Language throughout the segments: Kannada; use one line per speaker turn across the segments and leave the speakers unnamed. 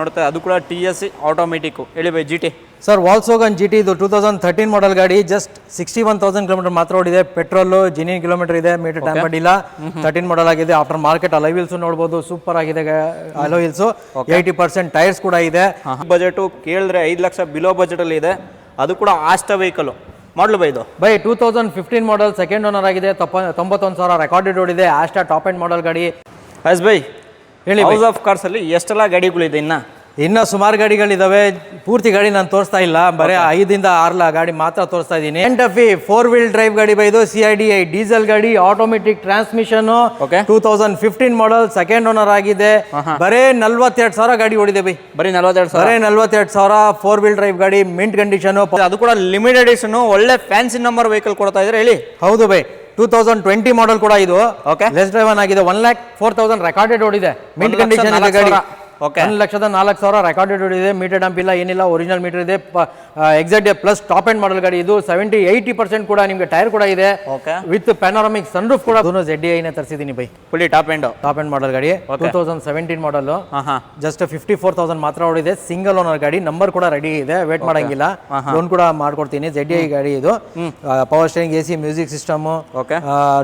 ನೋಡ್ತಾ ಅದು ಕೂಡ TSC ಆಟೋಮೆಟಿಕ್ ಹೇಳಿ ಬೈ GT
ಸರ್ ವಾಲ್ಸೋಗನ್ GT ಇದು 2013 ಮಾಡೆಲ್ ಗಾಡಿ ಜಸ್ಟ್ 61,000 ಕಿಲೋಮೀಟರ್ ಮಾತ್ರ ಓಡಿದೆ ಪೆಟ್ರೋಲ್ ಜಿನಿನ್ ಕಿಲೋಮೀಟರ್ ಇದೆ ಮೀಟರ್ ಟ್ಯಾಂಪರ್ಡ್ ಇಲ್ಲ 13 ಮಾಡೆಲ್ ಆಗಿದೆ ಆಫ್ಟರ್ ಮಾರ್ಕೆಟ್ ಅಲಾಯ್ ವೀಲ್ಸ್ ನೋಡಬಹುದು ಸೂಪರ್ ಆಗಿದೆ ಅಲಾಯ್ ವೀಲ್ಸ್ 80% ಟೈರ್ಸ್ ಕೂಡ ಇದೆ
ಬಜೆಟ್ ಕೇಳಿದ್ರೆ 5 ಲಕ್ಷ ಬಿಲೋ ಬಜೆಟ್ ಅಲ್ಲಿ ಇದೆ ಅದು ಕೂಡ ಆಸ್ಟಾ ವೆಹಿಕಲ್ ಮಾಡಲು ಬೈ ಇದು
ಬೈ 2015 ಮಾಡೆಲ್ ಸೆಕೆಂಡ್ ಓನರ್ ಆಗಿದೆ 91,000 ರೆಕಾರ್ಡೆಡ್ ಓಡಿದೆ ಆಸ್ಟಾ ಟಾಪ್ ಎಂಡ್ ಮಾಡೆಲ್ ಗಾಡಿ
ಹಸ್ ಬೈ ಹೇಳಿ ಹೌಸ್ ಆಫ್ ಕಾರ್ಸ್ ಅಲ್ಲಿ ಎಷ್ಟೆಲ್ಲ ಗಾಡಿಗಳಿದೆ
ಇನ್ನ ಸುಮಾರು ಗಾಡಿಗಳಿದಾವೆ ಪೂರ್ತಿ ಗಾಡಿ ನಾನು ತೋರಿಸ್ತಾ ಇಲ್ಲ ಬರೀ 5 ಇಂದ 6 ಗಾಡಿ ಮಾತ್ರ ತೋರಿಸ್ತಾ ಇದ್ದೀನಿ NFE 4 ವೀಲ್ ಡ್ರೈವ್ ಗಾಡಿ ಬೈದು CIDI ಡೀಸೆಲ್ ಗಾಡಿ automatic transmission 2015 model second owner ಆಗಿದೆ ಬರೇ 42,000 ಗಾಡಿ ಓಡಿದೆ ಬೈ
ಬರೀ 42,000
4 ವೀಲ್ ಡ್ರೈವ್ ಗಾಡಿ ಮಿಂಟ್ ಕಂಡೀಷನ್
ಅದು ಕೂಡ ಲಿಮಿಟೆಡ್ ಎಡಿಷನ್ ಒಳ್ಳೆ ಫ್ಯಾನ್ಸಿ ನಂಬರ್ ವೆಹಿಕಲ್ ಕೊಡ್ತಾ ಇದ್ರೆ ಹೇಳಿ
ಹೌದು ಬೈ 2020 ಮಾಡೆಲ್ ಕೂಡ ಇದು ಲೆಸ್ ಡ್ರೈವನ್ ಆಗಿದೆ 1,04,000 ರೆಕಾರ್ಡೆಡ್ ಓಡಿದೆ ಮಿಂಟ್ ಕಂಡೀಷನ್ ಇದೆ ಗಾಡಿ 1,04,000 ರೆಕಾರ್ಡೆಡ್ ಓಡಿದೆ ಮೀಟರ್ ಡಂಪ್ ಇಲ್ಲ ಏನಿಲ್ಲ ಒರಿಜಿನಲ್ ಮೀಟರ್ ಇದೆ exact plus top end model ಗಾಡಿ ಇದು 70-80% ಕೂಡ ನಿಮಗೆ ಟೈರ್ ಕೂಡ ಇದೆ ವಿತ್ ಪ್ಯಾನೋರಾಮಿಕ್ ಸನ್ರೂಫ್ ಕೂಡ ZDI ನೇ ತರಿಸಿದ್ದೀನಿ ಬೈ
ಫುಲ್ಲಿ ಟಾಪ್ ಎಂಡ್
ಮಾಡೆಲ್ ಗಾಡಿ 2017 ಮಾಡೆಲ್ ಜಸ್ಟ್ 54,000 ಮಾತ್ರ ಓಡಿದೆ ಸಿಂಗಲ್ ಓನರ್ ಗಾಡಿ ನಂಬರ್ ಕೂಡ ರೆಡಿ ಇದೆ ವೇಟ್ ಮಾಡಂಗಿಲ್ಲ ಲೋನ್ ಕೂಡ ಮಾಡ್ಕೊಡ್ತೀನಿ ZDI ಗಾಡಿ ಇದು power steering AC music system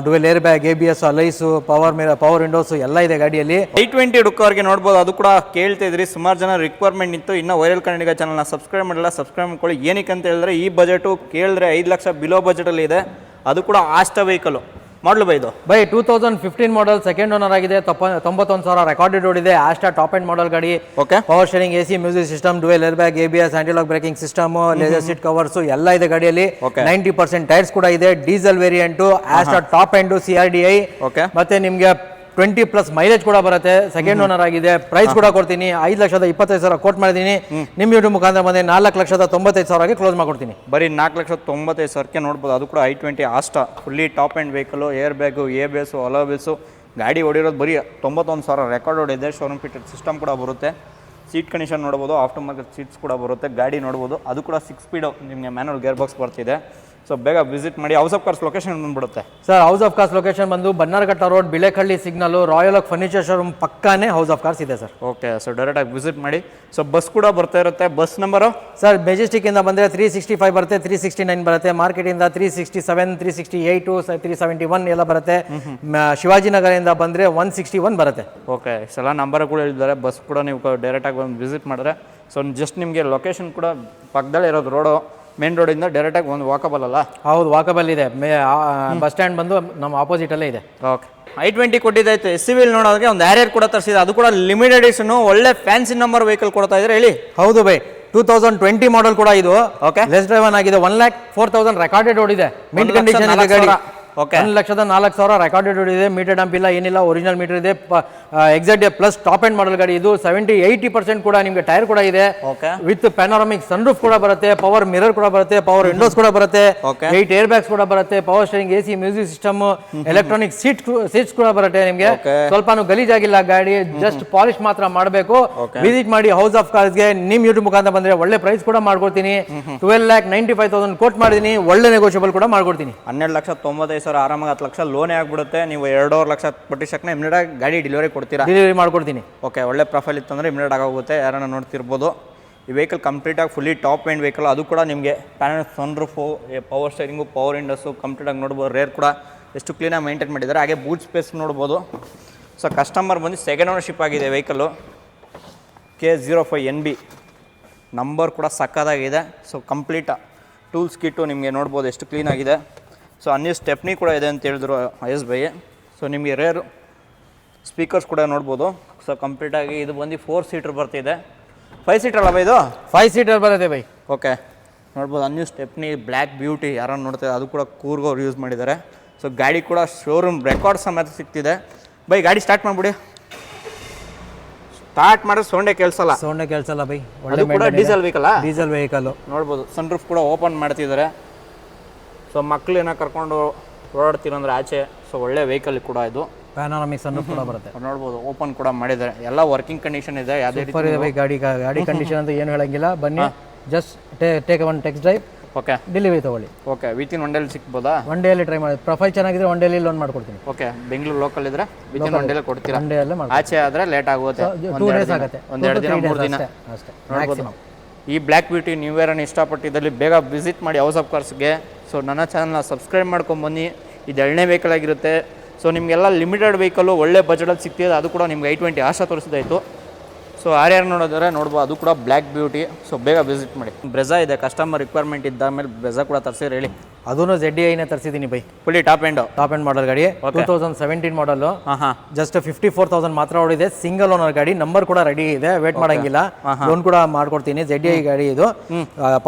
dual air bag ABS alloys power windows ಎಲ್ಲ ಇದೆ ಗಾಡಿಯಲ್ಲಿ
820 ಹುಡುಕವ್ರಿಗೆ ನೋಡ್ಬೋದು ಅದು ಕೂಡ ಕೇಳ್ತಾ ಇದ್ರಿ ಸುಮಾರು ಜನ ರಿಕ್ವೈರ್ಮೆಂಟ್ ಇತ್ತು ಇನ್ನು ವೈರಲ್ ಕನ್ನಡಿಗ ಚಾನಲ್ನ ಸಬ್ಸ್ಕ್ರೈಬ್ ಮಾಡಿಲ್ಲ ಸಬ್ಸ್ಕ್ರೈಬ್ ಮಾಡ್ಕೊಳ್ಳಿ ಏನಕ್ಕೆ ಅಂತ ಹೇಳಿದ್ರೆ ಈ ಬಜೆಟು ಕೇಳಿದ್ರೆ 5 ಲಕ್ಷ ಬಿಲೋ ಬಜೆಟಲ್ಲಿ ಇದೆ ಅದು ಕೂಡ ಆಸ್ಟಾ ವೆಹಿಕಲ್ ಮಾಡಲು ಬೈ ಇದು
ಬೈ 2015 ಮಾಡೆಲ್ ಸೆಕೆಂಡ್ ಓನರ್ ಆಗಿದೆ 91,000 ರೆಕಾರ್ಡೆಡ್ ಓಡಿದೆ ಆಸ್ಟಾ ಟಾಪ್ ಎಂಡ್ ಮಾಡೆಲ್ ಗಾಡಿ power steering AC music system dual air bag ABS aunty-lock breaking system laser seat covers ಎಲ್ಲ ಇದೆ ಗಾಡಿಯಲ್ಲಿ 90% ಟೈರ್ಸ್ ಕೂಡ ಇದೆ diesel variant Asta top end CRDI ಮತ್ತೆ ನಿಮ್ಗೆ 20+ ಮೈಲೇಜ್ ಕೂಡ ಬರುತ್ತೆ ಸೆಕೆಂಡ್ ಓನರ್ ಆಗಿದೆ ಪ್ರೈಸ್ ಕೂಡ ಕೊಡ್ತೀನಿ 5,25,000 ಕೋಟ್ ಮಾಡಿದ್ದೀನಿ ನಿಮ್ಮ ಯೂಟ್ಯೂಬ್ ಮುಖಾಂತರ ಬಂದೆ 4,95,000 ಕ್ಲೋಸ್ ಮಾಡ್ಕೊಡ್ತೀನಿ
ಬರೀ 4,95,000 ನೋಡ್ಬೋದು ಅದು ಕೂಡ I20 Asta fully top end vehicle air bag ABS alloy wheels ಗಾಡಿ ಓಡಿರೋದು ಬರೀ 91,000 ರೆಕಾರ್ಡ್ ಓಡಿದೆ ಶೋರೂಮ್ ಫಿಟೆಡ್ ಸಿಸ್ಟಮ್ ಕೂಡ ಬರುತ್ತೆ ಸೀಟ್ ಕಂಡೀಷನ್ ನೋಡ್ಬೋದು ಆಫ್ಟರ್ ಮಾರ್ಕೆಟ್ ಸೀಟ್ಸ್ ಕೂಡ ಬರುತ್ತೆ ಗಾಡಿ ನೋಡ್ಬೋದು ಅದು ಕೂಡ 6 ಸ್ಪೀಡು ನಿಮಗೆ ಮ್ಯಾನುವಲ್ ಗೇರ್ ಬಾಕ್ಸ್ ಬರ್ತಿದೆ ಸೊ ಬೇಗ ವಿಸಿಟ್ ಮಾಡಿ ಹೌಸ್ ಆಫ್ ಕಾರ್ಸ್ ಲೊಕೇಶನ್ ಬಂದ್ಬಿಡುತ್ತೆ
sir House of Cars location ಬಂದು Bannerghatta road Bilekahalli signal Royal Oak furniture showroom ಪಕ್ಕಾನೇ ಹೌಸ್ ಆಫ್ ಕಾರ್ಸ್ ಇದೆ ಸರ್
ಓಕೆ ಸೊ ಡೈರೆಕ್ಟ್ ಆಗಿ ವಿಸಿಟ್ ಮಾಡಿ ಸೊ ಬಸ್ ಕೂಡ ಬರ್ತಾ ಇರುತ್ತೆ ಬಸ್ ನಂಬರು
ಸರ್ ಮೆಜೆಸ್ಟಿಕ್ ಇಂದ ಬಂದರೆ 365 ಬರುತ್ತೆ 369 ಬರುತ್ತೆ ಮಾರ್ಕೆಟ್ ಇಂದ 367 368 371 ಎಲ್ಲ ಬರುತ್ತೆ ಶಿವಾಜಿನಗರದಿಂದ ಬಂದರೆ 161 ಬರುತ್ತೆ
ಓಕೆ ಇಷ್ಟೆಲ್ಲ ನಂಬರ್ ಕೂಡ ಹೇಳಿದ್ದಾರೆ ಬಸ್ ಕೂಡ ನೀವು ಡೈರೆಕ್ಟ್ ಆಗಿ ಬಂದು ವಿಸಿಟ್ ಮಾಡಿದ್ರೆ ಸೊ ಜಸ್ಟ್ ನಿಮಗೆ ಲೊಕೇಶನ್ ಕೂಡ ಪಕ್ಕದಲ್ಲೇ ಇರೋದು ರೋಡು ಮೇನ್ ರೋಡಿಂದ ಡೈರೆಕ್ಟಾಗಿ ಒಂದು ವಾಕಬಲ್ ಅಲ್ಲ
ಹೌದು ವಾಕಬಲ್ ಇದೆ ಬಸ್ ಸ್ಟ್ಯಾಂಡ್ ಬಂದು ನಮ್ಮ ಆಪೋಸಿಟಲ್ಲೇ ಇದೆ
ಓಕೆ I20 ಕೊಟ್ಟಿದ್ದಾಯ್ತು SUV ನೋಡೋದಕ್ಕೆ ಒಂದು ಹ್ಯಾರಿಯರ್ ಕೂಡ ತರಿಸಿದೆ ಅದು ಕೂಡ ಲಿಮಿಟೆಡ್ ಎಡಿಷನ್ ಒಳ್ಳೆ ಫ್ಯಾನ್ಸಿ ನಂಬರ್ ವೆಹಿಕಲ್ ಕೊಡ್ತಾ ಇದ್ರೆ ಹೇಳಿ
ಹೌದು ಬೈ 2020 ಮಾಡೆಲ್ ಕೂಡ ಇದು ಲೆಸ್ ಡ್ರೈವನ್ ಆಗಿದೆ 1,04,000 ರೆಕಾರ್ಡೆಡ್ ಓಡಿದೆ ಮಿಂಟ್ ಕಂಡೀಷನ್ ಇದೆ ಗಾಡಿ 1,04,000 ರೆಕಾರ್ಡೆಡ್ ಓಡಿದೆ ಮೀಟರ್ ಡಂಪ್ ಇಲ್ಲ ಏನಿಲ್ಲ ಒರಿಜಿನಲ್ ಮೀಟರ್ ಇದೆ exact plus top end model ಗಾಡಿ ಇದು 70-80% ಕೂಡ ನಿಮಗೆ ಟೈರ್ ಕೂಡ ಇದೆ ವಿತ್ ಪ್ಯಾನೋರಾಮಿಕ್ ಸನ್ರೂಫ್ ಕೂಡ ಬರುತ್ತೆ ಪವರ್ ಮಿರರ್ ಕೂಡ ಬರುತ್ತೆ ಪವರ್ ವಿಂಡೋಸ್ ಕೂಡ ಬರುತ್ತೆ 8 ಏರ್ ಬ್ಯಾಗ್ಸ್ ಕೂಡ ಬರುತ್ತೆ power steering AC music system electronic seats ಕೂಡ ಬರುತ್ತೆ ನಿಮಗೆ ಸ್ವಲ್ಪನೂ ಗಲೀಜಾಗಿಲ್ಲ ಗಾಡಿ ಜಸ್ಟ್ ಪಾಲಿಶ್ ಮಾತ್ರ ಮಾಡಬೇಕು ವಿಸಿಟ್ ಮಾಡಿ ಹೌಸ್ ಆಫ್ ಕಾರ್ಸ್ಗೆ ನಿಮ್ ಯೂಟ್ಯೂಬ್ ಮುಖಾಂತರ ಬಂದ್ರೆ ಒಳ್ಳೆ ಪ್ರೈಸ್ ಕೂಡ ಮಾಡ್ಕೊಡ್ತೀನಿ 12,95,000 ಕೋಟ್ ಮಾಡಿದೀನಿ ಒಳ್ಳೆ ನೆಗೋಷಿಯಬಲ್ ಕೂಡ ಮಾಡ್ಕೊಡ್ತೀನಿ
12,95,000 ಆರಾಮಾಗಿ 10 ಲಕ್ಷ ಲೋನೇ ಆಗ್ಬಿಡುತ್ತೆ ನೀವು 2.5 ಲಕ್ಷ ಪಟ್ಟಿಸಕ್ಕೆ ಇಮಿಡಿಯೇಟ್ ಗಾಡಿ ಡೆಲಿವರಿ ಕೊಡ್ತೀರಾ
ಡೆಲಿವರಿ ಮಾಡ್ಕೊಡ್ತೀನಿ
ಓಕೆ ಒಳ್ಳೆ ಪ್ರೊಫೈಲ್ ಇತ್ತಂದ್ರೆ ಇಮಿಡಿಯೇಟ್ ಆಗೋಗುತ್ತೆ ಯಾರನ್ನ ನೋಡ್ತಿರ್ಬೋದು ಈ ವೆಹಿಕಲ್ ಕಂಪ್ಲೀಟಾಗಿ ಫುಲ್ಲಿ ಟಾಪ್ ಎಂಡ್ ವೆಹಿಕಲ್ ಅದು ಕೂಡ ನಿಮಗೆ panel sunroof power steering power windows ಕಂಪ್ಲೀಟಾಗಿ ನೋಡ್ಬೋದು ರೇರ್ ಕೂಡ ಎಷ್ಟು ಕ್ಲೀನಾಗಿ ಮೇಂಟೈನ್ ಮಾಡಿದ್ದಾರೆ ಹಾಗೆ ಬೂಟ್ ಸ್ಪೇಸ್ ನೋಡ್ಬೋದು ಸೊ ಕಸ್ಟಮರ್ ಬಂದು ಸೆಕೆಂಡ್ ಓನರ್ಶಿಪ್ ಆಗಿದೆ ವೆಹಿಕಲ್ಲು K05NB ನಂಬರ್ ಕೂಡ ಸಕ್ಕದಾಗಿದೆ ಸೊ ಕಂಪ್ಲೀಟ್ ಟೂಲ್ಸ್ ಕಿಟ್ಟು ನಿಮಗೆ ನೋಡ್ಬೋದು ಎಷ್ಟು ಕ್ಲೀನಾಗಿದೆ ಸೊ ಅನ್ನಿ ಸ್ಟೆಪ್ನಿ ಕೂಡ ಇದೆ ಅಂತ ಹೇಳಿದ್ರು IS ಬೈ ಸೊ ನಿಮಗೆ ರೇರ್ ಸ್ಪೀಕರ್ಸ್ ಕೂಡ ನೋಡ್ಬೋದು ಸೊ ಕಂಪ್ಲೀಟಾಗಿ ಇದು ಬಂದು 4 ಸೀಟರ್ ಬರ್ತಿದೆ 5 ಸೀಟರ್ ಅಲ್ಲ ಬೈ ಇದು
5 ಸೀಟರ್ ಬರುತ್ತೆ ಬೈ
ಓಕೆ ನೋಡ್ಬೋದು ಅನ್ನಿ ಸ್ಟೆಪ್ನಿ ಬ್ಲ್ಯಾಕ್ ಬ್ಯೂಟಿ ಯಾರನ್ನು ನೋಡ್ತಾರೆ ಅದು ಕೂಡ ಕೂರ್ಗೋರು ಯೂಸ್ ಮಾಡಿದ್ದಾರೆ ಸೊ ಗಾಡಿ ಕೂಡ ಶೋರೂಮ್ ರೆಕಾರ್ಡ್ ಸಮೇತ ಸಿಗ್ತಿದೆ ಬೈ ಗಾಡಿ ಸ್ಟಾರ್ಟ್ ಮಾಡಿಬಿಡಿ ಸ್ಟಾರ್ಟ್ ಮಾಡಿದ್ರೆ ಸೌಂಡೇ ಕೇಳಿಸಲ್ಲ
ಬೈ
ಒಳ್ಳೆ ಕೂಡ ಡೀಸೆಲ್
ವೆಹಿಕಲ್
ನೋಡ್ಬೋದು ಸನ್ರೂಫ್ ಕೂಡ ಓಪನ್ ಮಾಡ್ತಿದ್ದಾರೆ ಸೊ ಮಕ್ಕಳನ್ನ ಕರ್ಕೊಂಡು ಓಡಾಡ್ತೀರಂದ್ರೆ ಆಚೆ ಸೊ ಒಳ್ಳೆ ವೆಹಿಕಲ್ ಕೂಡ ಇದು
ಪ್ಯಾನೋರಾಮಿಕ್ ಸನ್ರೂಫ್ ಕೂಡ ಬರುತ್ತೆ
ನೋಡ್ಬೋದು ಓಪನ್ ಕೂಡ ಮಾಡಿದ್ದಾರೆ ಎಲ್ಲ ವರ್ಕಿಂಗ್ ಕಂಡೀಷನ್ ಇದೆ ಯಾವುದೇ
ರೀತಿ ಗಾಡಿ ಕಂಡೀಷನ್ ಅಂತ ಏನು ಹೇಳಂಗಿಲ್ಲ ಬನ್ನಿ just take one text drive
okay
delivery ತೊಗೊಳ್ಳಿ.
ಓಕೆ ವಿತಿನ್ ಒನ್ ಡೇಲಿ ಸಿಗ್ಬೋದಾ?
ಒನ್ ಡೇಲಿ ಟ್ರೈ ಮಾಡಿ, ಪ್ರೊಫೈಲ್ ಚೆನ್ನಾಗಿದ್ರೆ ಒನ್ ಡೇಲಿ ಲೋನ್ ಮಾಡ್ಕೊಡ್ತೀನಿ.
ಓಕೆ ಬೆಂಗಳೂರು ಲೋಕಲ್ ಇದ್ರೆ ವಿತಿನ್ ಒನ್ ಡೇಲಿ ಕೊಡ್ತೀರಾ?
ಒನ್ ಡೇ ಅಲ್ಲೇ ಮಾಡಿ.
ಆಚೆ ಆದರೆ ಲೇಟ್ ಆಗುತ್ತೆ,
2 ಡೇಸ್ ಆಗುತ್ತೆ,
ಒಂದೆರಡು ದಿನ 3 ದಿನ
ಅಷ್ಟೇ
ನೋಡ್ಬೋದು. ಈ ಬ್ಲ್ಯಾಕ್ ಬ್ಯೂಟಿ ನ್ಯೂ ಇಯರನ್ನು ಇಷ್ಟಪಟ್ಟಿದ್ದಲ್ಲಿ ಬೇಗ ವಿಸಿಟ್ ಮಾಡಿ ಹೌಸ್ ಆಫ್ ಕಾರ್ಸ್ಗೆ. ಸೊ ನನ್ನ ಚಾನಲ್ನ ಸಬ್ಸ್ಕ್ರೈಬ್ ಮಾಡ್ಕೊಂಬನ್ನಿ. ಇದು 2ನೇ ವೆಹಿಕಲ್ ಆಗಿರುತ್ತೆ. ಸೊ ನಿಮಗೆಲ್ಲ ಲಿಮಿಟೆಡ್ ವೆಹಿಕಲ್ಲು ಒಳ್ಳೆ ಬಜೆಟಲ್ಲಿ ಸಿಗ್ತಿದೆ. ಅದು ಕೂಡ ನಿಮ್ಗೆ i20 ಆಶಾ ತೋರಿಸಿದಾಯಿತು. ಸೊ ಯಾರ್ಯಾರು ನೋಡಿದ್ರೆ ನೋಡ್ಬೋದು, ಅದು ಕೂಡ ಬ್ಲ್ಯಾಕ್ ಬ್ಯೂಟಿ. ಸೊ ಬೇಗ ವಿಸಿಟ್ ಮಾಡಿ. ಬ್ರೆಜಾ ಇದೆ, ಕಸ್ಟಮರ್ ರಿಕ್ವೈರ್ಮೆಂಟ್ ಇದ್ದಾದ್ಮೇಲೆ ಬ್ರೆಜಾ ಕೂಡ ತರಿಸಿರಿ ಹೇಳಿ.
ಅದೂ ZDIನೇ ತರಿಸಿದ್ದೀನಿ ಬೈ,
ಫುಲ್ಲಿ ಟಾಪ್ ಎಂಡ್
ಮಾಡಲ್ ಗಾಡಿ. 2017 ಮಾಡಲು, ಜಸ್ಟ್ 54,000 ಮಾತ್ರ ಓಡಿದೆ. ಸಿಂಗಲ್ ಓನರ್ ಗಾಡಿ, ನಂಬರ್ ಕೂಡ ರೆಡಿ ಇದೆ, ವೇಟ್ ಮಾಡಂಗಿಲ್ಲ, ಲೋನ್ ಕೂಡ ಮಾಡ್ಕೊಡ್ತೀನಿ. ZDI ಗಾಡಿ ಇದು.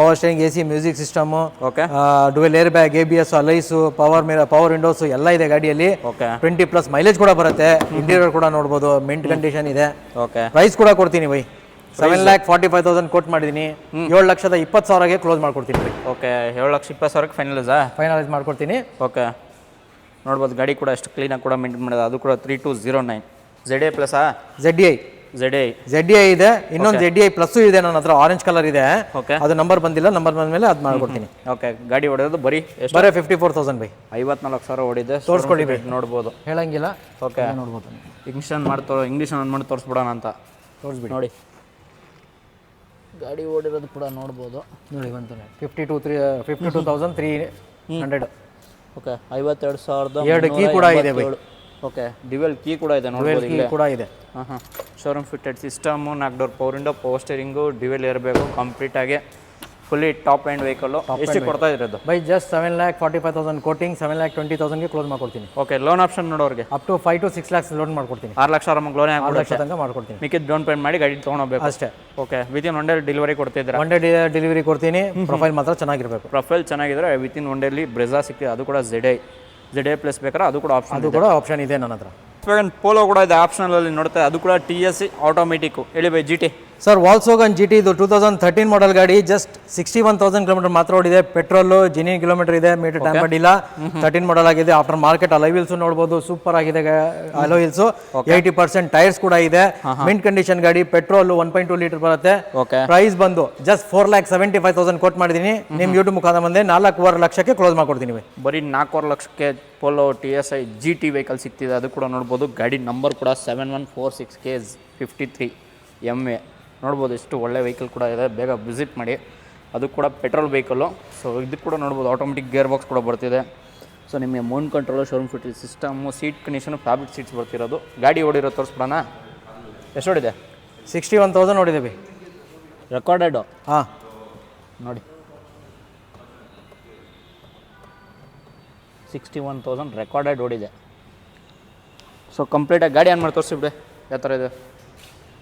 Power steering, AC, music system, dual air bag, ABS, alloys, power windows ಎಲ್ಲ ಇದೆ ಗಾಡಿಯಲ್ಲಿ. 20+ ಮೈಲೇಜ್ ಕೂಡ ಬರುತ್ತೆ. ಇಂಟೀರಿಯರ್ ಕೂಡ ನೋಡ್ಬೋದು, ಮಿಂಟ್ ಕಂಡೀಷನ್ ಇದೆ. ಪ್ರೈಸ್ ಕೂಡ ಕೊಡ್ತೀನಿ ಬೈ, 7,45,000 ಕೋಟ್ ಮಾಡಿದ್ದೀನಿ. 7,20,000ಗೆ ಕ್ಲೋಸ್ ಮಾಡ್ಕೊಡ್ತೀನಿ ಬೈ.
ಓಕೆ 7,20,000ಕ್ಕೆ ಫೈನಲೈಸ್
ಮಾಡ್ಕೊಡ್ತೀನಿ.
ಓಕೆ ನೋಡ್ಬೋದು, ಗಾಡಿ ಕೂಡ ಎಷ್ಟು ಕ್ಲೀನಾಗಿ ಕೂಡ ಮೇಂಟೈನ್ ಮಾಡಿದೆ. ಅದು ಕೂಡ 3209 ZDI ಪ್ಲಸ್ಸಾ? ZDI ಇದೆ. ಇನ್ನೊಂದು ZDI ಪ್ಲಸ್ ಇದೆ ನನ್ನ ಹತ್ರ, ಆರೆಂಜ್ ಕಲರ್ ಇದೆ. ಓಕೆ
ಅದು ನಂಬರ್ ಬಂದಿಲ್ಲ, ನಂಬರ್ ಬಂದಮೇಲೆ ಅದು ಮಾಡ್ಕೊಡ್ತೀನಿ.
ಓಕೆ ಗಾಡಿ ಹೊಡೆಯೋದು ಬರೀ
54,000 ಬೈ.
54,000 ಓಡಿದೆ.
ತೋರಿಸ್ಕೊಳ್ಳಿ ಬೈ,
ನೋಡ್ಬೋದು,
ಹೇಳಂಗಿಲ್ಲ.
ಓಕೆ
ನೋಡ್ಬೋದು,
ಇಂಗ್ಲೀಷ್ ಮಾಡಿ ತೋರಿಸ್ಬಿಡೋಣ ಅಂತ ತೋರಿಸ್ಬಿಡಿ. ನೋಡಿ ಗಾಡಿ ಓಡಿರೋದು ಕೂಡ ನೋಡ್ಬೋದು.
ನೋಡಿ ಬಂತು 52,300.
ಓಕೆ 52,000.
2 ಕೀ ಕೂಡ ಇದೆ ಬೈ.
ಓಕೆ ಡ್ಯುವೆಲ್ ಕೀ ಕೂಡ ಇದೆ, ನೋಡ್ಬೋದು ಇಲ್ಲಿ
ಕೂಡ ಇದೆ.
Showroom fitted system, 4 door power window, power steering, dual ಇರಬೇಕು ಕಂಪ್ಲೀಟಾಗಿ. Fully top end vehicle. ಎಷ್ಟು ಕೊಡ್ತಾ ಇರೋದು
ಬೈ? ಜಸ್ಟ್ 7,45,000 ಕೋಟಿಂಗ್, 7,20,000ಗೆ ಕ್ಲೋಸ್ ಮಾಡ್ಕೊಡ್ತೀನಿ.
ಓಕೆ ಲೋನ್ ಆಪ್ಷನ್ ನೋಡೋರಿಗೆ
up to 5 to 6 lakhs loan ಮಾಡ್ಕೊಡ್ತೀನಿ.
6 ಲಕ್ಷ ಆರಾಮಾಗಿ ಲೋನ್
6 ಲಕ್ಷ ತನಕ ಮಾಡ್ಕೊಡ್ತೀನಿ.
ಮಿಕ್ಕಿದ್ದು ಡೌನ್ ಪೇಮೆಂಟ್ ಮಾಡಿ ಗಾಡಿ ತೊಗೊಂಡೋಗ್ಬೇಕು
ಅಷ್ಟೇ.
Okay within one day delivery ಕೊಡ್ತಿದ್ದೀರಾ?
ಒನ್ ಡೇ ಡೆಲಿವರಿ ಕೊಡ್ತೀನಿ. ಪ್ರೊಫೈಲ್ ಮಾತ್ರ ಚೆನ್ನಾಗಿರಬೇಕು.
ಪ್ರೊಫೈಲ್ ಚೆನ್ನಾಗಿದ್ರೆ ವಿತಿನ್ ಒನ್ ಡೇಲಿ ಬ್ರೆಜಾ ಸಿಗ್ತಿದೆ. ಅದು ಕೂಡ ZDI ಪ್ಲಸ್ ಬೇಕಾದ್ರೆ ಅದು ಕೂಡ
ಆಪ್ಷನ್ ಇದೆ ನನ್ನ ಹತ್ರ.
ಪೋಲೋ ಕೂಡ ಇದೆ ಆಪ್ಷನಲ್ಲಿ ನೋಡ್ತಾರೆ. ಅದು ಕೂಡ TS ಆಟೋಮೆಟಿಕ್ಕು. ಹೇಳಿ ಬೈ GT
ಸರ್. ವಾಲ್ಸೋಗನ್ GT ಇದು 2013 ಮಾಡಲ್ ಗಾಡಿ. ಜಸ್ಟ್ 61,000 ಕಿಲೋಮೀಟರ್ ಮಾತ್ರ ಓಡಿದೆ. ಪೆಟ್ರೋಲ್ ಜಿನಿನ್ ಕಿಲೋಮೀಟರ್ ಇದೆ, ಮೀಟರ್ ಟ್ಯಾಂಪರ್ಡ್ ಇಲ್ಲ. 13 ಮಾಡಲ್ ಆಗಿದೆ. ಆಫ್ಟರ್ ಮಾರ್ಕೆಟ್ ಅಲೋವಿಲ್ಸ್ ನೋಡ್ಬೋದು, ಸೂಪರ್ ಆಗಿದೆ ಅಲೋವಿಲ್ಸ್. 80% ಟೈರ್ಸ್ ಕೂಡ ಇದೆ. ಮಿಂಟ್ ಕಂಡೀಷನ್ ಗಾಡಿ. ಪೆಟ್ರೋಲ್ 1.2 ಲೀಟರ್ ಬರುತ್ತೆ. ಪ್ರೈಸ್ ಬಂದು ಜಸ್ಟ್ 4,75,000 ಕೋಟ್ ಮಾಡಿದ್ದೀನಿ. ನಿಮ್ ಯೂಟ್ಯೂಬ್ ಮುಖಾಂತರ ಬಂದೆ 4.25 ಲಕ್ಷಕ್ಕೆ ಕ್ಲೋಸ್ ಮಾಡ್ಕೊಡ್ತೀನಿ.
ಬರೀ 4.25 ಲಕ್ಷಕ್ಕೆ ಪೋಲೋ TSI GT ವೆಹಿಕಲ್ ಸಿಗ್ತಿದೆ. ಅದು ಕೂಡ ನೋಡ್ಬೋದು. ಗಾಡಿ ನಂಬರ್ ಕೂಡ 7146K53 MA ನೋಡ್ಬೋದು. ಎಷ್ಟು ಒಳ್ಳೆ ವೆಹಿಕಲ್ ಕೂಡ ಇದೆ, ಬೇಗ ವಿಸಿಟ್ ಮಾಡಿ. ಅದು ಕೂಡ ಪೆಟ್ರೋಲ್ ವೆಹಿಕಲ್ಲು. ಸೊ ಇದು ಕೂಡ ನೋಡ್ಬೋದು, ಆಟೋಮೆಟಿಕ್ ಗೇರ್ ಬಾಕ್ಸ್ ಕೂಡ ಬರ್ತಿದೆ. ಸೊ ನಿಮಗೆ mount control, showroom fitted system, seat condition, fabric seats ಬರ್ತಿರೋದು. ಗಾಡಿ ಓಡಿರೋ ತೋರಿಸ್ಬಿಡೋಣ. ಎಷ್ಟು ಓಡಿದೆ?
61,000 ಓಡಿದೆ.
ರೆಕಾರ್ಡೆಡು ನೋಡಿ 61,000 ರೆಕಾರ್ಡೆಡ್ ಓಡಿದೆ. ಸೊ ಕಂಪ್ಲೀಟಾಗಿ ಗಾಡಿ ಆನ್ ಮಾಡಿ ತೋರಿಸಿಬಿಡಿ ಯಾವ ಥರ ಇದೆ,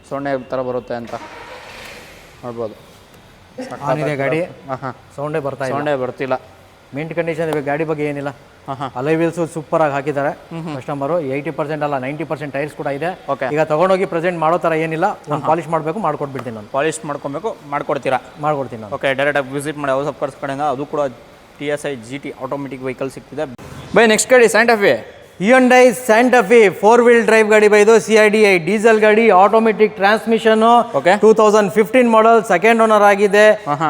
ಸೊನ್ನೆ ಥರ ಬರುತ್ತೆ ಅಂತ ನೋಡ್ಬೋದು.
ಗಾಡಿ ಸೌಂಡೇ
ಬರ್ತಿಲ್ಲ.
ಮಿಂಟ್ ಕಂಡೀಷನ್ ಇದೆ ಗಾಡಿ ಬಗ್ಗೆ ಏನಿಲ್ಲ. ಅಲೈ ವೀಲ್ಸ್ ಸೂಪರ್ ಆಗಿ ಹಾಕಿದ್ದಾರೆ ಕಸ್ಟಮರು. 80% ಅಲ್ಲ 90% ಟೈರ್ಸ್ ಕೂಡ ಇದೆ. ಈಗ ತಗೊಂಡೋಗಿ ಪ್ರೆಸೆಂಟ್ ಮಾಡೋ ಥರ ಏನಿಲ್ಲ. ಒಂದು ಪಾಲಿಶ್ ಮಾಡಬೇಕು, ಮಾಡ್ಕೊಟ್ಬಿಡ್ತೀನಿ ನಾನು.
ಪಾಲಿಶ್ ಮಾಡ್ಕೊಬೇಕು, ಮಾಡ್ಕೊಡ್ತೀನಿ ನಾನು. ಓಕೆ ಡೈರೆಕ್ಟಾಗಿ ವಿಸಿಟ್ ಮಾಡಿ ಹೌಸ್ ಆಫ್ ಕಾರ್ಸ್ ಕಡೆಯಿಂದ. ಅದು ಕೂಡ TSI GT ಆಟೋಮೆಟಿಕ್ ವೆಹಿಕಲ್ ಸಿಗ್ತಿದೆ. ಬೈ ನೆಕ್ಸ್ಟ್ ಗಾಡಿ Santa Fe.
Hyundai Santa Fe 4-wheel drive ಗಾಡಿ ಬೈ. ಇದು CIDI ಡೀಸೆಲ್ ಗಾಡಿ, automatic transmission. 2015 model, second owner ಆಗಿದೆ.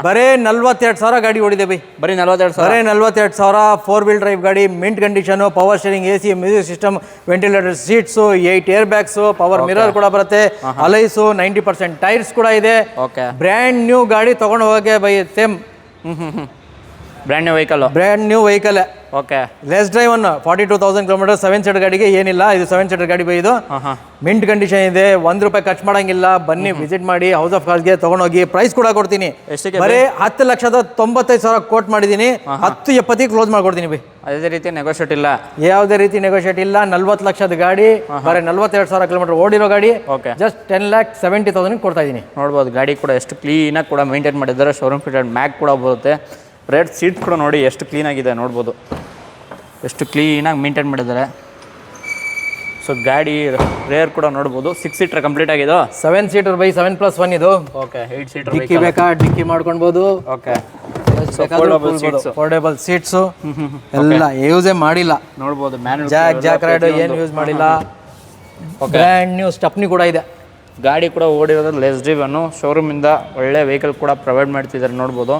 ಬರೇ 42,000 ಗಾಡಿ ಓಡಿದೆ ಬೈ.
ಬರೀ 42,000.
4-wheel drive ಗಾಡಿ, mint condition, power steering, AC, music system, ventilator seats, 8 air bags, power mirror ಕೂಡ ಬರುತ್ತೆ. ಅಲೈಸು 90% ಟೈರ್ಸ್ ಕೂಡ ಇದೆ. ಬ್ರ್ಯಾಂಡ್ ನ್ಯೂ ಗಾಡಿ ತಗೊಂಡು ಹೋಗಕ್ಕೆ by. Same
brand new vehicle. Okay
less drive 42,000 kilometre. 7 seater ಗಾಡಿಗೆ ಏನಿಲ್ಲ. ಇದು 7 ಸೀಟರ್ ಗಾಡಿ ಬೈ. ಇದು ಮಿಂಟ್ ಕಂಡೀಷನ್ ಇದೆ. ₹1 ಖರ್ಚು ಮಾಡಂಗಿಲ್ಲ. ಬನ್ನಿ ವಿಸಿಟ್ ಮಾಡಿ ಹೌಸ್ ಆಫ್ ಕಾರ್ಸ್ಗೆ ತಗೊಂಡೋಗಿ. ಪ್ರೈಸ್ ಕೂಡ ಕೊಡ್ತೀನಿ. ಬರೀ 10,95,000 ಕೋಟ್ ಮಾಡಿದ್ದೀನಿ. 10,70 ಕ್ಲೋಸ್ ಮಾಡ್ಕೊಡ್ತೀನಿ ಬೈ.
ಅದೇ ರೀತಿ ನೆಗೋಷಿಯೇಟ್ ಇಲ್ಲ,
ಯಾವುದೇ ರೀತಿ ನೆಗೋಷಿಯೇಟ್ ಇಲ್ಲ. 40 ಲಕ್ಷದ ಗಾಡಿ, ಬರೀ 42,000 ಕಿಲೋಮೀಟರ್ ಓಡಿರೋ ಗಾಡಿ. ಜಸ್ಟ್ 10,70,000 ಕೊಡ್ತಾ ಇದ್ದೀನಿ.
ನೋಡ್ಬೋದು ಗಾಡಿ ಕೂಡ ಎಷ್ಟು ಕ್ಲೀನಾಗಿ ಕೂಡ ಮೇಂಟೈನ್ ಮಾಡಿದ್ದಾರೆ. ಶೋರೂಮ್ ಫಿಟೆಡ್ ಮ್ಯಾಗ್ ಕೂಡ ಬರುತ್ತೆ. ರೇಟ್ ಸೀಟ್ ಕೂಡ ನೋಡಿ ಎಷ್ಟು ಕ್ಲೀನಾಗಿದೆ, ನೋಡ್ಬೋದು ಎಷ್ಟು ಕ್ಲೀನಾಗಿ ಮೇಂಟೈನ್ ಮಾಡಿದ್ದಾರೆ. ಸೊ ಗಾಡಿ ರೇರ್ ಕೂಡ ನೋಡ್ಬೋದು. 6 ಸೀಟರ್ ಕಂಪ್ಲೀಟ್ ಆಗಿದೆ.
7 ಸೀಟರ್ ಬೈ. 7+1 ಇದು.
Okay 8 seater.
ಡಿಕ್ಕಿ ಬೇಕಾ ಡಿಕ್ಕಿ ಮಾಡ್ಕೊಳ್ಬೋದು.
ಓಕೆ
ಫೋಲ್ಡೇಬಲ್ ಸೀಟ್ಸ್ ಎಲ್ಲ ಯೂಸೇ ಮಾಡಿಲ್ಲ.
ನೋಡ್ಬೋದು
ಜಾಕ್ ರೈಡ್ ಏನು ಯೂಸ್ ಮಾಡಿಲ್ಲ. ಬ್ರ್ಯಾಂಡ್ ನ್ಯೂ ಸ್ಟೆಪ್ನಿ ಕೂಡ ಇದೆ.
ಗಾಡಿ ಕೂಡ ಓಡಿರೋದು ಲೆಸ್ ಡ್ರೈವ್ ಅನ್ನು. ಶೋರೂಮಿಂದ ಒಳ್ಳೆ ವೆಹಿಕಲ್ ಕೂಡ ಪ್ರೊವೈಡ್ ಮಾಡ್ತಿದ್ದಾರೆ ನೋಡ್ಬೋದು.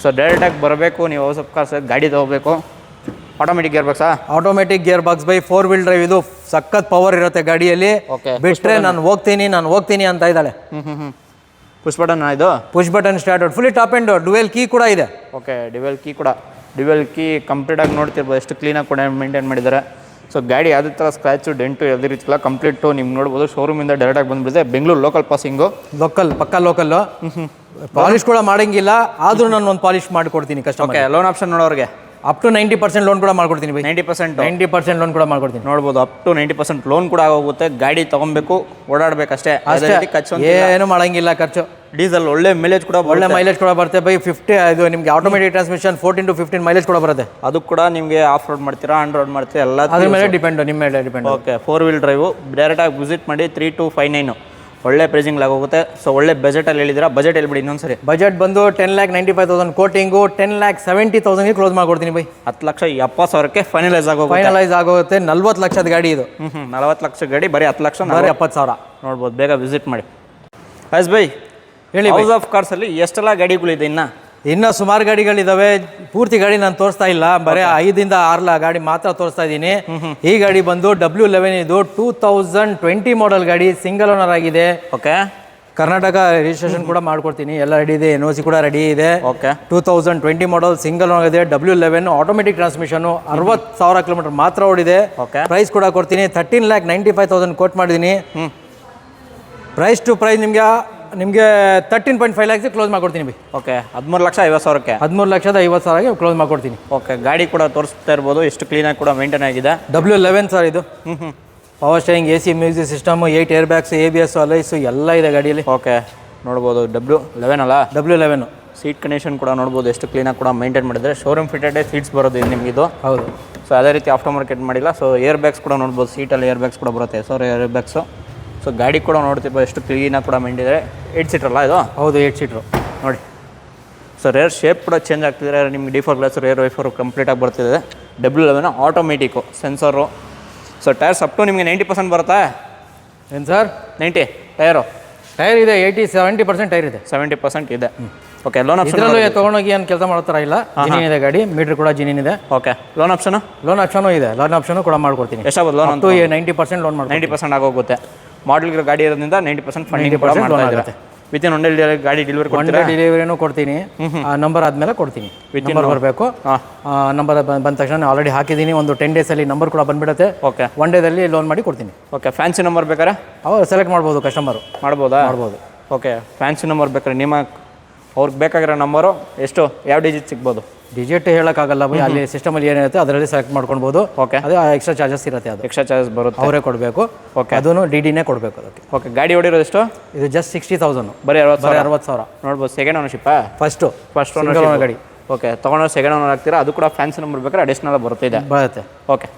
ಸೊ ಡೈರೆಕ್ಟಾಗಿ ಬರಬೇಕು ನೀವು ಹೌಸ್ ಆಫ್ ಕಾರ್ಸ್ ಗಾಡಿ ತೊಗೋಬೇಕು. ಆಟೋಮೆಟಿಕ್ ಗೇರ್ ಬಾಕ್ಸಾ?
ಆಟೋಮೆಟಿಕ್ ಗೇರ್ ಬಾಕ್ಸ್ ಬೈ 4 ವೀಲ್ ಡ್ರೈವ್. ಇದು ಸಖತ್ ಪವರ್ ಇರುತ್ತೆ ಗಾಡಿಯಲ್ಲಿ.
ಓಕೆ.
ಬಿಟ್ರೆ ನಾನು ಹೋಗ್ತೀನಿ ಅಂತ ಇದ್ದಾಳೆ.
ಪುಷ್ ಬಟನ್ ಇದು?
Push button start fully top and dual key ಕೂಡ ಇದೆ.
ಓಕೆ, ಡ್ಯುವೆಲ್ ಕೀ ಕಂಪ್ಲೀಟಾಗಿ ನೋಡ್ತಿರ್ಬೋದು ಎಷ್ಟು ಕ್ಲೀನಾಗಿ ಕೂಡ ಮೇಂಟೈನ್ ಮಾಡಿದ್ದಾರೆ. ಸೊ ಗಾಡಿ ಯಾವುದೇ ಥರ ಸ್ಕ್ರ್ಯಾಚು ಡೆಂಟು ಯಾವುದೇ ರೀತಿ ಇಲ್ಲ, ಕಂಪ್ಲೀಟು ನಿಮ್ಗೆ ನೋಡ್ಬೋದು ಶೋರೂಮಿಂದ ಡೈರೆಕ್ಟಾಗಿ ಬಂದುಬಿಡುತ್ತೆ. ಬೆಂಗಳೂರು ಲೋಕಲ್ ಪಾಸಿಂಗು,
ಪಕ್ಕ ಲೋಕಲ್ಲು. ಪಾಲಿಶ್ ಕೂಡ ಮಾಡಂಗಿಲ್ಲ, ಆದರೂ ನಾನು ಒಂದು ಪಾಲಿಶ್ ಮಾಡಿಕೊಡ್ತೀನಿ ಕಸ್ಟಮರ್.
ಓಕೆ, ಲೋನ್ ಆಪ್ಷನ್ ನೋಡೋರಿಗೆ
ಅಪ್ ಟು 90% ಲೋನ್ ಕೂಡ ಮಾಡ್ಕೊಡ್ತೀನಿ.
90%
ಲೋನ್ ಕೂಡ ಮಾಡ್ಕೊಡ್ತೀನಿ.
ನೋಡ್ಬೋದು, ಅಪ್ ಟು 90% ಲೋನ್ ಕೂಡ ಆಗೋಗುತ್ತೆ. ಗಾಡಿ ತೊಗೊಬೇಕು, ಓಡಾಡಬೇಕಷ್ಟೇ,
ಏನು ಮಾಡಂಗಿಲ್ಲ ಖರ್ಚು.
ಡೀಸೆಲ್ ಒಳ್ಳೆ ಮೈಲೇಜ್ ಕೂಡ
ಬರುತ್ತೆ ಬೈ 50. ಇದು ನಿಮಗೆ ಆಟೋಮೆಟಿಕ್ ಟ್ರಾನ್ಸ್ಮಿಷನ್ 14 to 15 ಮೈಲೇಜ್ ಕೂಡ ಬರುತ್ತೆ.
ಅದು ಕೂಡ ನಿಮಗೆ ಆಫ್ ರೋಡ್ ಮಾಡ್ತೀರಾ, ಆನ್ ರೋಡ್ ಮಾಡ್ತೀರಾ, ಎಲ್ಲ
ಅದ್ರ ಮೇಲೆ ಡಿಪೆಂಡ್, ನಿಮ್ಮ ಮೇಲೆ ಡಿಪೆಂಡ್.
ಓಕೆ, 4 ವೀಲ್ ಡ್ರೈವು ಡೈರೆಕ್ಟಾಗಿ ವಿಸಿಟ್ ಮಾಡಿ 3259 ಒಳ್ಳೆ ಪ್ರೈಸಿಂಗ್ ಆಗೋಗುತ್ತೆ. ಸೊ ಒಳ್ಳೆ ಬಜೆಟಲ್ಲಿ ಹೇಳಿದ್ದೀರಾ, ಬಜೆಟ್ ಹೇಳ್ಬಿಡಿ ಇನ್ನೊಂದ್ಸರಿ.
ಬಜೆಟ್ ಬಂದು 10,95,000 ಕೋಟಿಂಗು, 10,70,000 ಕ್ಲೋಸ್ ಮಾಡ್ಕೊಡ್ತೀನಿ ಬೈ.
10,70,000ಕ್ಕೆ ಫೈನಲೈಸ್
ಆಗೋಗುತ್ತೆ. 40 ಲಕ್ಷದ ಗಾಡಿ ಇದು.
40 ಲಕ್ಷ ಗಾಡಿ, ಬರೀ 10 ಲಕ್ಷ,
ಬರೀ 70,000
ನೋಡ್ಬೋದು. ಬೇಗ ವಿಸಿಟ್ ಮಾಡಿ. ಹೌಸ್ ಬೈ,
ಹೇಳಿ.
ಹೌಸ್ ಆಫ್ ಕಾರ್ಸಲ್ಲಿ ಎಷ್ಟೆಲ್ಲ ಗಾಡಿಗಳಿದೆ?
ಇನ್ನೂ ಸುಮಾರು ಗಾಡಿಗಳಿದಾವೆ. ಪೂರ್ತಿ ಗಾಡಿ ನಾನು ತೋರಿಸ್ತಾ ಇಲ್ಲ, ಬರೀ 5 ಇಂದ 6 ಗಾಡಿ ಮಾತ್ರ ತೋರಿಸ್ತಾ ಇದ್ದೀನಿ. ಈ ಗಾಡಿ ಬಂದು W11 ಇದು 2020 ಮಾಡೆಲ್ ಗಾಡಿ, ಸಿಂಗಲ್ ಓನರ್ ಆಗಿದೆ.
ಓಕೆ,
ಕರ್ನಾಟಕ ರಿಜಿಸ್ಟ್ರೇಷನ್ ಕೂಡ ಮಾಡ್ಕೊಡ್ತೀನಿ, ಎಲ್ಲ ರೆಡಿ ಇದೆ, NOC ಕೂಡ ರೆಡಿ ಇದೆ.
ಓಕೆ,
2020 ಮಾಡೆಲ್, ಸಿಂಗಲ್ ಓನರ್ ಇದೆ, W11 ಆಟೋಮೆಟಿಕ್ ಟ್ರಾನ್ಸ್ಮಿಷನ್, 60,000 ಕಿಲೋಮೀಟರ್ ಮಾತ್ರ ಓಡಿದೆ.
ಓಕೆ,
ಪ್ರೈಸ್ ಕೂಡ ಕೊಡ್ತೀನಿ, 13,95,000 ಕೋಟ್ ಮಾಡಿದ್ದೀನಿ. ಪ್ರೈಸ್ ಟು ಪ್ರೈಸ್ ನಿಮಗೆ 13.5 lakhs ಕ್ಲೋಸ್ ಮಾಡ್ಕೊಡ್ತೀನಿ ಬೈ.
ಓಕೆ, 13,50,000ಕ್ಕೆ
13,50,000 ಕ್ಲೋಸ್ ಮಾಡ್ಕೊಡ್ತೀನಿ.
ಓಕೆ, ಗಾಡಿ ಕೂಡ ತೋರಿಸ್ತಾ ಇರ್ಬೋದು, ಎಷ್ಟು ಕ್ಲೀನಾಗಿ ಕೂಡ ಮೇಂಟೈನ್ ಆಗಿದೆ.
W11 ಸರ್ ಇದು. Power steering, AC music system, 8 air bags, ABS alloys ಎಲ್ಲ ಇದೆ ಗಾಡಿಯಲ್ಲಿ.
ಓಕೆ, ನೋಡ್ಬೋದು. W11 ಅಲ್ಲ?
W11.
ಸೀಟ್ ಕಂಡೀಷನ್ ಕೂಡ ನೋಡ್ಬೋದು, ಎಷ್ಟು ಕ್ಲೀನಾಗಿ ಕೂಡ ಮೇಂಟೈನ್ ಮಾಡಿದರೆ. ಶೋರೂಮ್ ಫಿಟೆಡ್ ಸೀಟ್ಸ್ ಬರೋದು ಇದು ನಿಮಗಿದು.
ಹೌದು.
ಸೊ ಅದೇ ರೀತಿ ಆಫ್ಟರ್ ಮಾರ್ಕೆಟ್ ಮಾಡಿಲ್ಲ. ಸೊ ಏರ್ ಬ್ಯಾಗ್ಸ್ ಕೂಡ ನೋಡ್ಬೋದು, ಸೀಟಲ್ಲಿ ಏರ್ ಬ್ಯಾಗ್ಸ್ ಕೂಡ ಬರುತ್ತೆ. Air bags. ಸೊ ಗಾಡಿ ಕೂಡ ನೋಡ್ತಿರ್ಬೋದು, ಎಷ್ಟು ಕ್ಲೀನಾಗಿ ಕೂಡ ಮೇಂಟಿದೆ. 8 ಸೀಟ್ರಲ್ಲ ಇದು?
ಹೌದು, 8 ಸೀಟ್ರು
ನೋಡಿ. ಸೊ ರೇರ್ ಶೇಪ್ ಕೂಡ ಚೇಂಜ್ ಆಗ್ತಿದೆ. ನಿಮ್ಗೆ ಡಿಫಾಲ್ಟ್ ಗ್ಲಾಸ್, ರೇರ್ ವೈಫರು ಕಂಪ್ಲೀಟಾಗಿ ಬರ್ತಿದೆ. W11 automatic, sensor. So tyres up to ನಿಮಗೆ 90% ಬರುತ್ತಾ?
ಏನು ಸರ್?
90 ಟೈರು?
ಟೈರ್ ಇದೆ 70% ಟೈರ್ ಇದೆ.
70% ಇದೆ. ಓಕೆ, ಲೋನ್ ಆಪ್ಷನ್
ತೊಗೊಂಡೋಗಿ ಏನು ಕೆಲಸ ಮಾಡೋ ಥರ ಇಲ್ಲ. ಜಿನಿನ್ ಇದೆ ಗಾಡಿ, ಮೀಟ್ರ್ ಕೂಡ ಜಿನಿನ್ ಇದೆ.
ಓಕೆ, ಲೋನ್ ಆಪ್ಷನು
ಇದೆ. ಲೋನ್ ಆಪ್ಷನು ಕೂಡ ಮಾಡ್ಕೊಡ್ತೀನಿ.
ಎಷ್ಟಾಗುತ್ತೆ ಲೋನ್?
90% ಲೋನ್ ಮಾಡಿ
90% ಆಗೋಗುತ್ತೆ. ಮಾಡಲ್ ಗಾಡಿ ಇರೋದ್ರಿಂದ 90% ಫಂಡಿಂಗ್ ಕೂಡ ಮಾಡ್ತಾ ವಿತಿನ್ 1 ಡೇ ಗಾಡಿ ಡೆಲಿವರಿ ಕೊಡ್ತೀರಾ?
ಡೆಲಿವರಿನೂ ಕೊಡ್ತೀನಿ. ಆ ನಂಬರ್ ಆದಮೇಲೆ ಕೊಡ್ತೀನಿ. ನಂಬರ್ ಬರಬೇಕು. ನಂಬರ್ ಬಂದ ತಕ್ಷಣ ಆಲ್ರೆಡಿ ಹಾಕಿದ್ದೀನಿ. ಒಂದು 10 ಡೇಸಲ್ಲಿ ನಂಬರ್ ಕೂಡ ಬಂದ್ಬಿಡುತ್ತೆ.
ಓಕೆ,
1 ಡೇದಲ್ಲಿ ಲೋನ್ ಮಾಡಿ ಕೊಡ್ತೀನಿ.
ಓಕೆ, ಫ್ಯಾನ್ಸಿ ನಂಬರ್ ಬೇಕಾರೆ
ಅವರು ಸೆಲೆಕ್ಟ್ ಮಾಡ್ಬೋದು, ಕಸ್ಟಮರು
ಮಾಡ್ಬೋದು. ಓಕೆ, ಫ್ಯಾನ್ಸಿ ನಂಬರ್ ಬೇಕಾದ್ರೆ ನಿಮ್ಮ ಅವ್ರಿಗೆ ಬೇಕಾಗಿರೋ ನಂಬರು ಎಷ್ಟು, ಯಾವ ಡಿಜಿಟ್ ಸಿಗ್ಬೋದು?
ಡಿಜಿಟ್ ಹೇಳೋಕ್ಕಾಗಲ್ಲ ಬೈ, ಅಲ್ಲಿ ಸಿಸ್ಟಮಲ್ಲಿ ಏನಿರುತ್ತೆ ಅದರಲ್ಲಿ ಸೆಲೆಕ್ಟ್ ಮಾಡ್ಕೊಳ್ಬೋದು.
ಓಕೆ,
ಅದು ಎಕ್ಸ್ಟ್ರಾ ಚಾರ್ಜಸ್ ಇರುತ್ತೆ, ಅದು
ಎಕ್ಸ್ಟ್ರಾ ಚಾರ್ಜಸ್ ಬರುತ್ತೆ,
ಅವರೇ ಕೊಡಬೇಕು.
ಓಕೆ,
ಅದನ್ನು DDನೇ ಕೊಡಬೇಕು ಅದಕ್ಕೆ.
ಓಕೆ, ಗಾಡಿ ಹೊಡಿರೋದು ಎಷ್ಟು?
ಇದು ಜಸ್ಟ್ 60,000,
ಬರೀ
60,000
ನೋಡ್ಬೋದು. ಸೆಕೆಂಡ್ ಓನರ್ಶಿಪ್ಪಾ? ಫಸ್ಟ್ ಓನರ್ ಗಾಡಿ. ಓಕೆ, ತೊಗೊಂಡ್ರೆ ಸೆಕೆಂಡ್ ಓನರ್ ಆಗ್ತೀರಾ. ಅದು ಕೂಡ ಫ್ಯಾನ್ಸಿ ನಂಬರ್ ಬೇಕಾದ್ರೆ ಅಡಿಷನಲ್ ಬರುತ್ತೆ.
ಓಕೆ.